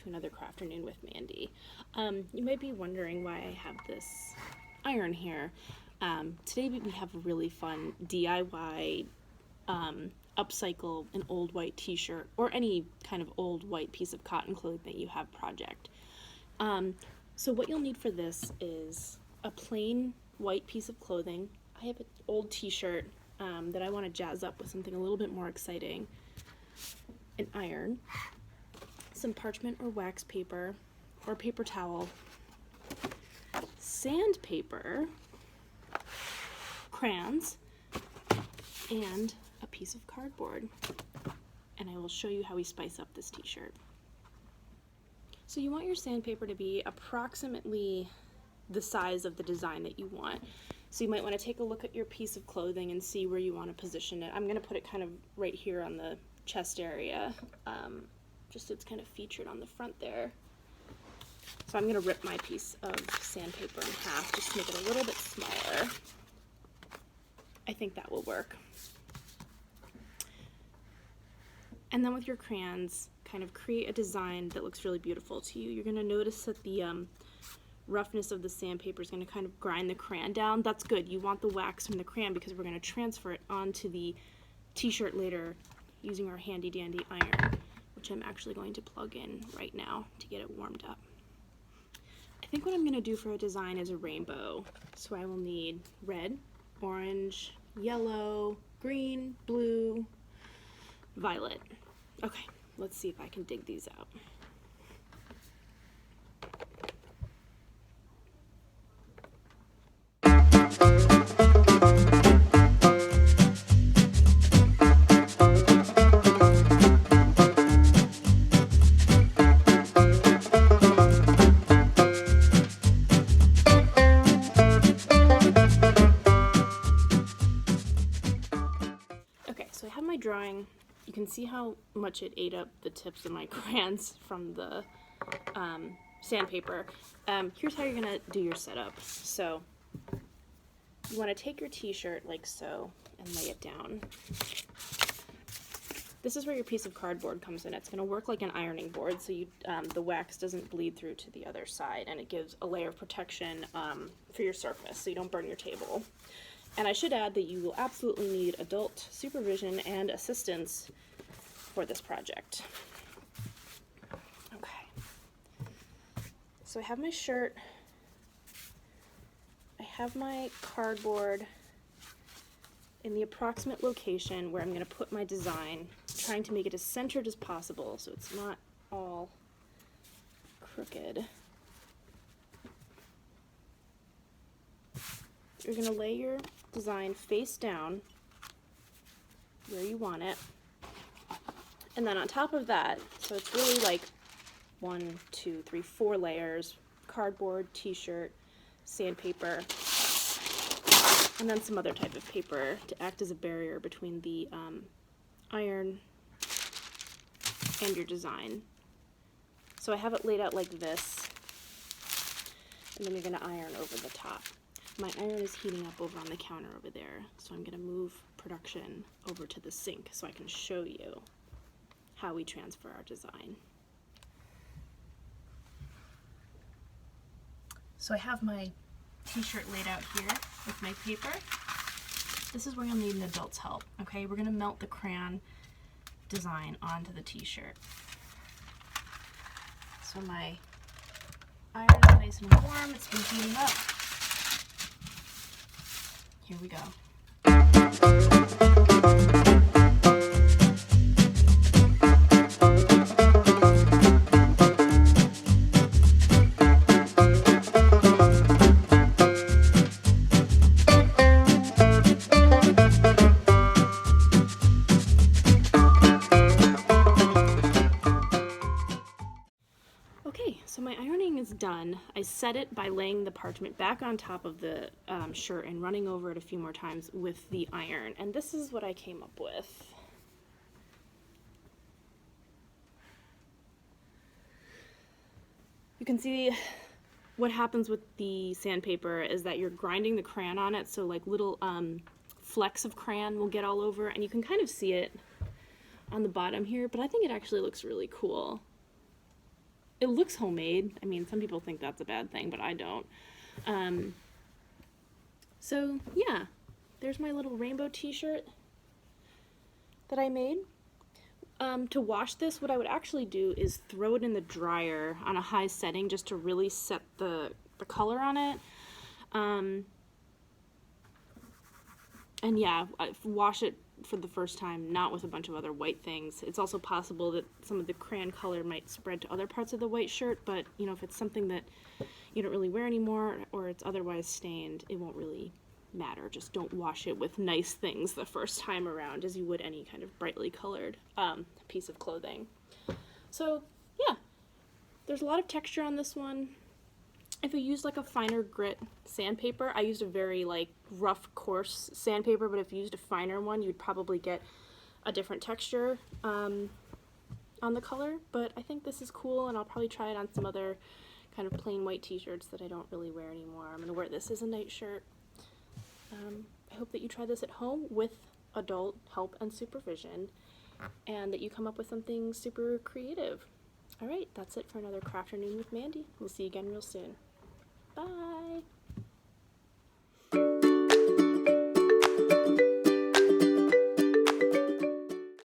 to another Crafternoon with Mandy. You might be wondering why I have this iron here. Today we have a really fun DIY upcycle an old white t-shirt or any kind of old white piece of cotton clothing that you have project. So what you'll need for this is a plain white piece of clothing. I have an old t-shirt that I want to jazz up with something a little bit more exciting. An iron, some parchment or wax paper or paper towel, sandpaper, crayons, and a piece of cardboard. And I will show you how we spice up this t-shirt. So you want your sandpaper to be approximately the size of the design that you want. So you might want to take a look at your piece of clothing and see where you want to position it. I'm going to put it kind of right here on the chest area, just so it's kind of featured on the front there. So I'm going to rip my piece of sandpaper in half just to make it a little bit smaller. I think that will work. And then with your crayons, kind of create a design that looks really beautiful to you. You're going to notice that the roughness of the sandpaper is going to kind of grind the crayon down. That's good. You want the wax from the crayon because we're going to transfer it onto the t-shirt later using our handy dandy iron, which I'm actually going to plug in right now to get it warmed up. I think what I'm going to do for a design is a rainbow. So I will need red, orange, yellow, green, blue, violet. Okay, let's see if I can dig these out. So I have my drawing. You can see how much it ate up the tips of my crayons from the sandpaper. Here's how you're gonna do your setup. So you want to take your t-shirt like so and lay it down. This is where your piece of cardboard comes in. It's going to work like an ironing board, so the wax doesn't bleed through to the other side, and it gives a layer of protection for your surface so you don't burn your table. And I should add that you will absolutely need adult supervision and assistance for this project. Okay. So I have my shirt. I have my cardboard in the approximate location where I'm going to put my design, trying to make it as centered as possible so it's not all crooked. You're going to lay your design face down where you want it. And then on top of that, so it's really like 1, 2, 3, 4 layers, cardboard, t-shirt, sandpaper, and then some other type of paper to act as a barrier between the iron and your design. So I have it laid out like this, and then you're going to iron over the top. My iron is heating up over on the counter over there, so I'm going to move production over to the sink so I can show you how we transfer our design. So I have my t-shirt laid out here with my paper. This is where you'll need an adult's help, okay? We're going to melt the crayon design onto the t-shirt. So my iron is nice and warm, it's been heating up. Here we go. Okay, so my ironing is done. I set it by laying the parchment back on top of the shirt and running over it a few more times with the iron. And this is what I came up with. You can see what happens with the sandpaper is that you're grinding the crayon on it, so like little flecks of crayon will get all over, and you can kind of see it on the bottom here, but I think it actually looks really cool. it looks homemade. I mean, some people think that's a bad thing, but I don't. So yeah, there's my little rainbow t-shirt that I made. To wash this, what I would actually do is throw it in the dryer on a high setting just to really set the color on it. And yeah, wash it for the first time, not with a bunch of other white things. It's also possible that some of the crayon color might spread to other parts of the white shirt, but you know, if it's something that you don't really wear anymore or it's otherwise stained, it won't really matter. Just don't wash it with nice things the first time around as you would any kind of brightly colored piece of clothing. So yeah, there's a lot of texture on this one. If you use like a finer grit sandpaper, I used a very like rough, coarse sandpaper, but if you used a finer one, you'd probably get a different texture on the color. But I think this is cool, and I'll probably try it on some other kind of plain white t-shirts that I don't really wear anymore. I'm gonna wear this as a night shirt. I hope that you try this at home with adult help and supervision, and that you come up with something super creative. Alright, that's it for another Crafternoon with Mandy. We'll see you again real soon. Bye!